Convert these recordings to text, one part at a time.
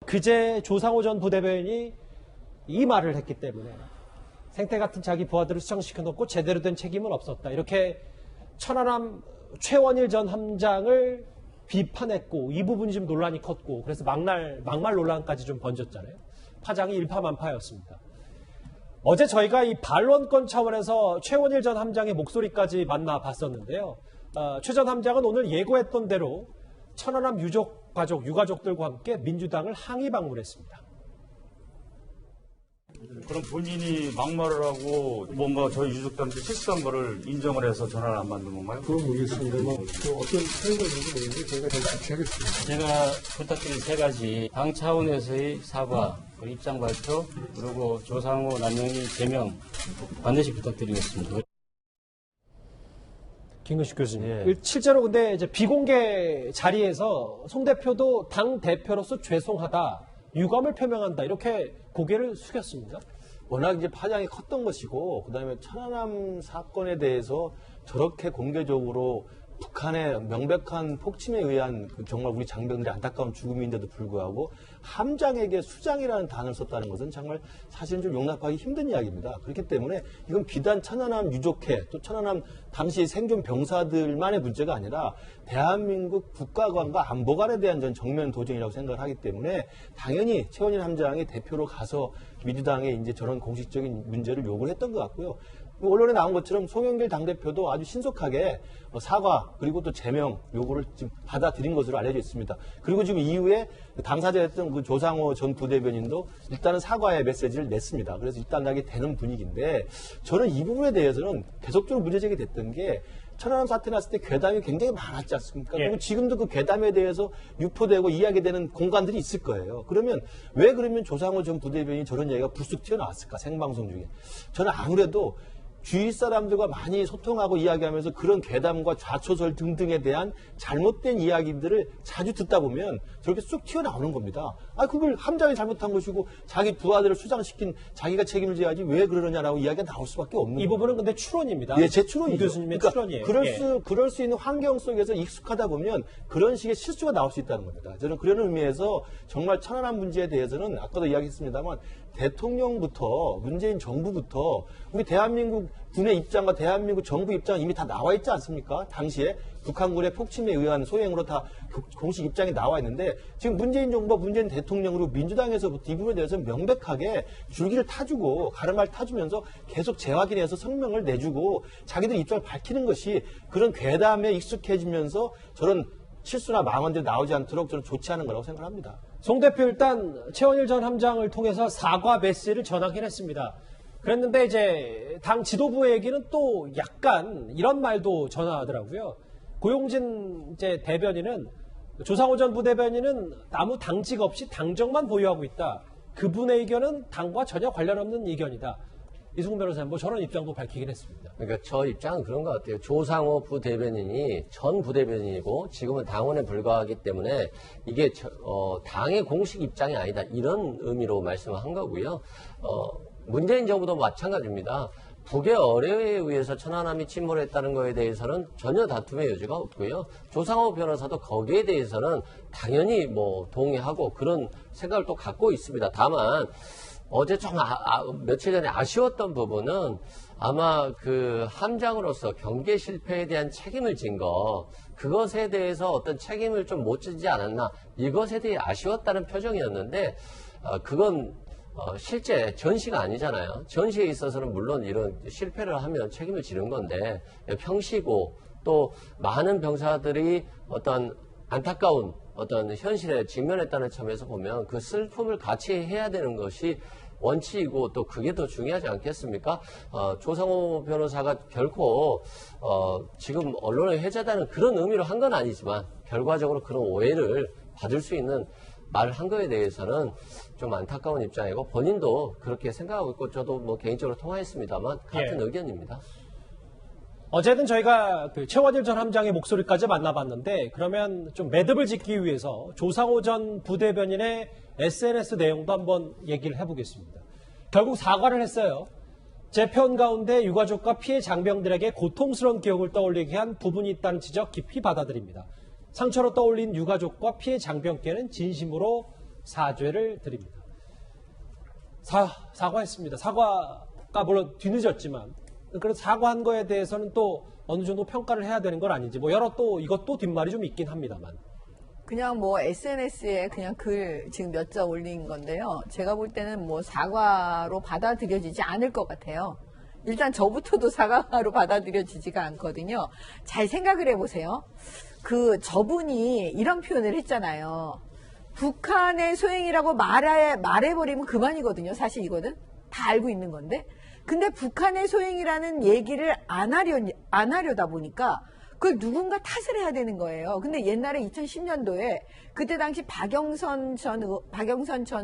그제 조상호 전 부대변인이 이 말을 했기 때문에 생태 같은 자기 부하들을 수장시켜놓고 제대로 된 책임은 없었다. 이렇게 천안함 최원일 전 함장을 비판했고 이 부분이 좀 논란이 컸고 그래서 막말 논란까지 좀 번졌잖아요. 파장이 일파만파였습니다. 어제 저희가 이 반론권 차원에서 최원일 전 함장의 목소리까지 만나봤었는데요. 최 전 함장은 오늘 예고했던 대로 천안함 유가족들과 함께 민주당을 항의 방문했습니다. 그럼 본인이 막말을 하고 뭔가 저희 유족들한테 실수한 거를 인정을 해서 전화를 안 만든 건가요? 그건 모르겠습니다만 어떤 사유가 있는지 모르는데 저희가 잘 지키하겠습니다. 제가 부탁드린 세 가지 당 차원에서의 사과, 입장 발표, 그리고 조상호 남영희 제명 반드시 부탁드리겠습니다. 김근식 교수님. 실제로 근데 이제 비공개 자리에서 송 대표도 당 대표로서 죄송하다, 유감을 표명한다 이렇게 고개를 숙였습니다. 워낙 이제 파장이 컸던 것이고 그다음에 천안함 사건에 대해서 저렇게 공개적으로 북한의 명백한 폭침에 의한 정말 우리 장병들의 안타까운 죽음인데도 불구하고 함장에게 수장이라는 단어를 썼다는 것은 정말 사실은 좀 용납하기 힘든 이야기입니다. 그렇기 때문에 이건 비단 천안함 유족회 또 천안함 당시 생존 병사들만의 문제가 아니라 대한민국 국가관과 안보관에 대한 전 정면 도전이라고 생각을 하기 때문에 당연히 최원일 함장이 대표로 가서 민주당에 이제 저런 공식적인 문제를 요구를 했던 것 같고요. 언론에 나온 것처럼 송영길 당대표도 아주 신속하게 사과 그리고 또 제명 요구를 지금 받아들인 것으로 알려져 있습니다. 그리고 지금 이후에 당사자였던 그 조상호 전 부대변인도 일단은 사과의 메시지를 냈습니다. 그래서 일단 나게 되는 분위기인데 저는 이 부분에 대해서는 계속적으로 문제 제기됐던 게 천안함 사태 났을 때 괴담이 굉장히 많았지 않습니까? 예. 그리고 지금도 그 괴담에 대해서 유포되고 이야기되는 공간들이 있을 거예요. 그러면 왜 그러면 조상호 전 부대변인이 저런 얘기가 불쑥 튀어나왔을까? 생방송 중에. 저는 아무래도 주위 사람들과 많이 소통하고 이야기하면서 그런 괴담과 좌초설 등등에 대한 잘못된 이야기들을 자주 듣다 보면 저렇게 쑥 튀어나오는 겁니다. 그걸 함장이 잘못한 것이고 자기 부하들을 수장시킨 자기가 책임을 져야지 왜 그러느냐라고 이야기가 나올 수밖에 없는 이 거예요. 부분은 근데 추론입니다. 예, 제 추론이죠. 교수님의 추론이에요. 그럴 수 있는 환경 속에서 익숙하다 보면 그런 식의 실수가 나올 수 있다는 겁니다. 저는 그런 의미에서 정말 천안함 문제에 대해서는 아까도 이야기했습니다만 대통령부터 문재인 정부부터 우리 대한민국 군의 입장과 대한민국 정부 입장은 이미 다 나와 있지 않습니까? 당시에 북한군의 폭침에 의한 소행으로 다 공식 입장이 나와 있는데 지금 문재인 정부와 문재인 대통령으로 민주당에서부터 이 부분에 대해서 명백하게 줄기를 타주고 가르마를 타주면서 계속 재확인해서 성명을 내주고 자기들 입장을 밝히는 것이 그런 괴담에 익숙해지면서 저런 실수나 망언들이 나오지 않도록 저는 좋지 않은 거라고 생각합니다. 송 대표 일단 최원일 전 함장을 통해서 사과 메시지를 전하긴 했습니다. 그랬는데 이제 당 지도부에게는 또 약간 이런 말도 전하더라고요. 고용진 이제 대변인은 조상호 전 부대변인은 아무 당직 없이 당정만 보유하고 있다. 그분의 의견은 당과 전혀 관련 없는 의견이다. 이승훈 변호사님 뭐 저런 입장도 밝히긴 했습니다. 그러니까 저 입장은 그런 것 같아요. 조상호 부대변인이 전 부대변인이고 지금은 당원에 불과하기 때문에 이게 당의 공식 입장이 아니다. 이런 의미로 말씀을 한 거고요. 문재인 정부도 마찬가지입니다. 북의 어뢰에 의해서 천안함이 침몰했다는 것에 대해서는 전혀 다툼의 여지가 없고요. 조상호 변호사도 거기에 대해서는 당연히 뭐 동의하고 그런 생각을 또 갖고 있습니다. 다만 어제 좀 며칠 전에 아쉬웠던 부분은 아마 그 함장으로서 경계 실패에 대한 책임을 진 그것에 대해서 어떤 책임을 좀 못 지지 않았나 이것에 대해 아쉬웠다는 표정이었는데 그건 실제 전시가 아니잖아요. 전시에 있어서는 물론 이런 실패를 하면 책임을 지는 건데 평시고 또 많은 병사들이 어떤 안타까운 어떤 현실에 직면했다는 점에서 보면 그 슬픔을 같이 해야 되는 것이 원칙이고 또 그게 더 중요하지 않겠습니까? 조상호 변호사가 결코 지금 언론에 해제다는 그런 의미로 한 건 아니지만 결과적으로 그런 오해를 받을 수 있는 말을 한 거에 대해서는 좀 안타까운 입장이고 본인도 그렇게 생각하고 있고 저도 뭐 개인적으로 통화했습니다만 같은 의견입니다. 어제는 저희가 그 최원일 전 함장의 목소리까지 만나봤는데 그러면 좀 매듭을 짓기 위해서 조상호 전 부대변인의 SNS 내용도 한번 얘기를 해보겠습니다. 결국 사과를 했어요. 제 표현 가운데 유가족과 피해 장병들에게 고통스러운 기억을 떠올리게 한 부분이 있다는 지적 깊이 받아들입니다. 상처로 떠올린 유가족과 피해 장병께는 진심으로 사죄를 드립니다. 사과했습니다. 사과가 물론 뒤늦었지만 그런 사과한 거에 대해서는 또 어느 정도 평가를 해야 되는 건 아닌지 뭐 여러 또 이것도 뒷말이 좀 있긴 합니다만. 그냥 뭐 SNS에 그냥 글 지금 몇 자 올린 건데요. 제가 볼 때는 뭐 사과로 받아들여지지 않을 것 같아요. 일단 저부터도 사과로 받아들여지지가 않거든요. 잘 생각을 해보세요. 그 저분이 이런 표현을 했잖아요. 북한의 소행이라고 말해버리면 그만이거든요. 사실 이거는 다 알고 있는 건데. 근데 북한의 소행이라는 얘기를 안 하려다 보니까 그걸 누군가 탓을 해야 되는 거예요. 근데 옛날에 2010년도에 그때 당시 박영선 전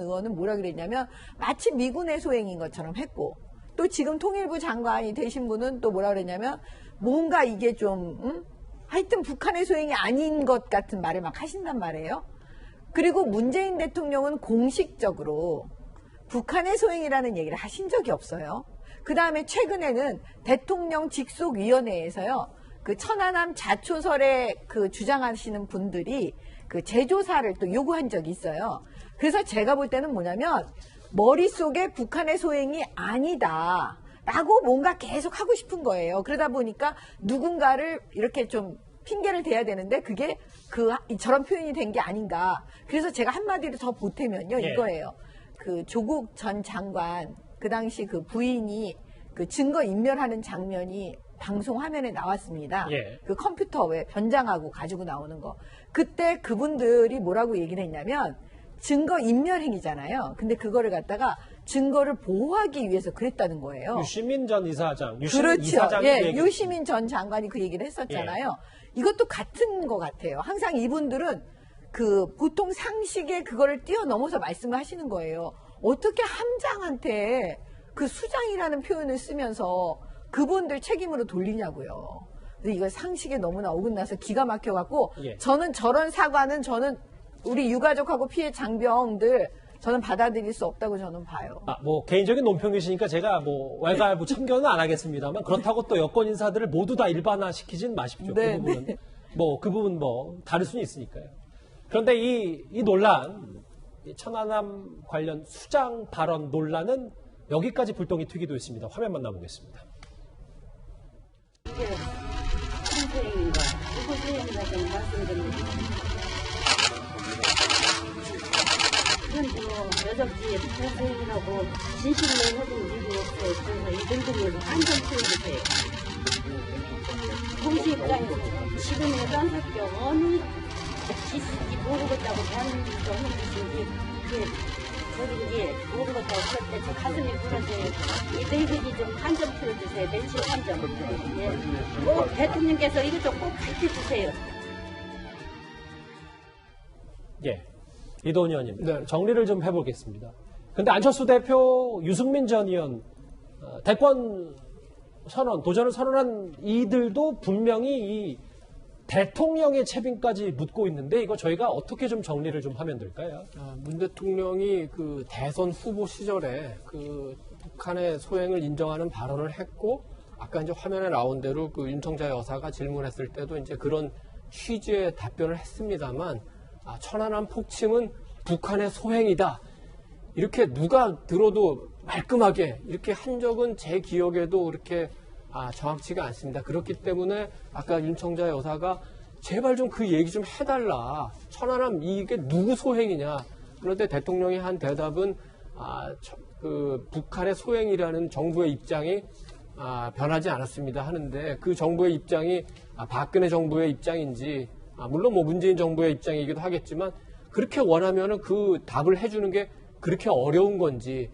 의원은 뭐라 그랬냐면 마치 미군의 소행인 것처럼 했고 또 지금 통일부 장관이 되신 분은 또 뭐라 그랬냐면 뭔가 이게 좀 하여튼 북한의 소행이 아닌 것 같은 말을 막 하신단 말이에요. 그리고 문재인 대통령은 공식적으로 북한의 소행이라는 얘기를 하신 적이 없어요. 그 다음에 최근에는 대통령 직속위원회에서요. 그 천안함 자초설에 그 주장하시는 분들이 그 재조사를 또 요구한 적이 있어요. 그래서 제가 볼 때는 뭐냐면 머릿속에 북한의 소행이 아니다 라고 뭔가 계속 하고 싶은 거예요. 그러다 보니까 누군가를 이렇게 좀 핑계를 대야 되는데 그게 저런 표현이 된 게 아닌가. 그래서 제가 한마디로 더 보태면요. 이거예요. 그 조국 전 장관 그 당시 그 부인이 그 증거 인멸하는 장면이 방송 화면에 나왔습니다. 그 컴퓨터 왜 변장하고 가지고 나오는 거. 그때 그분들이 뭐라고 얘기를 했냐면 증거 인멸 행위잖아요. 근데 그거를 갖다가 증거를 보호하기 위해서 그랬다는 거예요. 유시민 전 이사장. 그렇죠. 유시민 전 장관이 그 얘기를 했었잖아요. 이것도 같은 것 같아요. 항상 이분들은 그 보통 상식에 그거를 뛰어넘어서 말씀을 하시는 거예요. 어떻게 함장한테 그 수장이라는 표현을 쓰면서 그분들 책임으로 돌리냐고요. 근데 이거 상식에 너무나 어긋나서 기가 막혀갖고 저는 저런 사과는 저는 우리 유가족하고 피해 장병들 저는 받아들일 수 없다고 저는 봐요. 뭐 개인적인 논평이시니까 제가 뭐 왈가왈부 참견은 안 하겠습니다만 그렇다고 또 여권 인사들을 모두 다 일반화시키진 마십시오. 네, 그 부분은 그 부분 다를 수는 있으니까요. 그런데 이 논란, 이 천안함 관련 수장 발언 논란은 여기까지 불똥이 튀기도 있습니다. 화면 만나보겠습니다. 이게 무슨 소행인가, 무슨 소행인가 좀 말씀드립니다. 이건 뭐 여적지에 무슨 소행이라고 진실로 해준 일이 없어요. 그래서 이 정도면 완전 틀어주세요. 공시 입장에서 지금 여단석이 어느 짓인지 모르겠다고 대한민국도 하는 짓인지 그게 저긴지 모르겠다고 그럴 때 제 가슴이 부러져요. 이 너희들이 좀 한 점 틀어주세요. 멸치 한 점. 예. 꼭 대통령께서 이거 좀 꼭 가르쳐주세요. 이도훈 의원님, 정리를 좀 해보겠습니다. 근데 안철수 대표, 유승민 전 의원, 대권 선언, 도전을 선언한 이들도 분명히 이 대통령의 책임까지 묻고 있는데 이거 저희가 어떻게 좀 정리를 좀 하면 될까요? 문 대통령이 그 대선 후보 시절에 그 북한의 소행을 인정하는 발언을 했고 아까 이제 화면에 나온 대로 그 윤청자 여사가 질문했을 때도 이제 그런 취지의 답변을 했습니다만 천안함 폭침은 북한의 소행이다. 이렇게 누가 들어도 말끔하게 이렇게 한 적은 제 기억에도 그렇게 정확치가 않습니다. 그렇기 때문에 아까 윤청자 여사가 제발 좀 그 얘기 좀 해달라. 천안함 이게 누구 소행이냐. 그런데 대통령이 한 대답은 그 북한의 소행이라는 정부의 입장이 변하지 않았습니다 하는데 그 정부의 입장이 박근혜 정부의 입장인지 물론 뭐 문재인 정부의 입장이기도 하겠지만 그렇게 원하면은 그 답을 해주는 게 그렇게 어려운 건지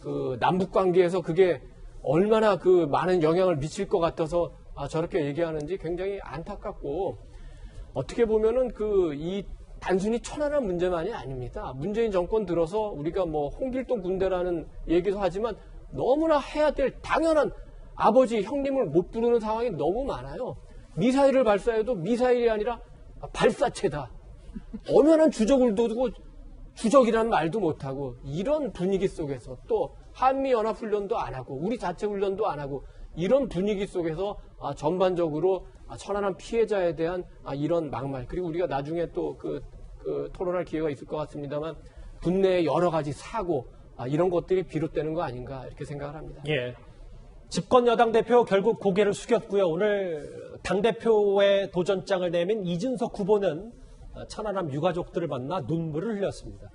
그 남북 관계에서 그게 얼마나 그 많은 영향을 미칠 것 같아서 저렇게 얘기하는지 굉장히 안타깝고 어떻게 보면은 이 단순히 천안함 문제만이 아닙니다. 문재인 정권 들어서 우리가 뭐 홍길동 군대라는 얘기도 하지만 너무나 해야 될 당연한 아버지 형님을 못 부르는 상황이 너무 많아요. 미사일을 발사해도 미사일이 아니라 발사체다. 엄연한 주적을 두고 주적이라는 말도 못하고 이런 분위기 속에서 또 한미연합훈련도 안 하고 우리 자체 훈련도 안 하고 이런 분위기 속에서 전반적으로 천안함 피해자에 대한 이런 막말 그리고 우리가 나중에 또 그 토론할 기회가 있을 것 같습니다만 분내의 여러 가지 사고 이런 것들이 비롯되는 거 아닌가 이렇게 생각을 합니다. 예. 집권 여당 대표 결국 고개를 숙였고요. 오늘 당대표의 도전장을 내민 이준석 후보는 천안함 유가족들을 만나 눈물을 흘렸습니다.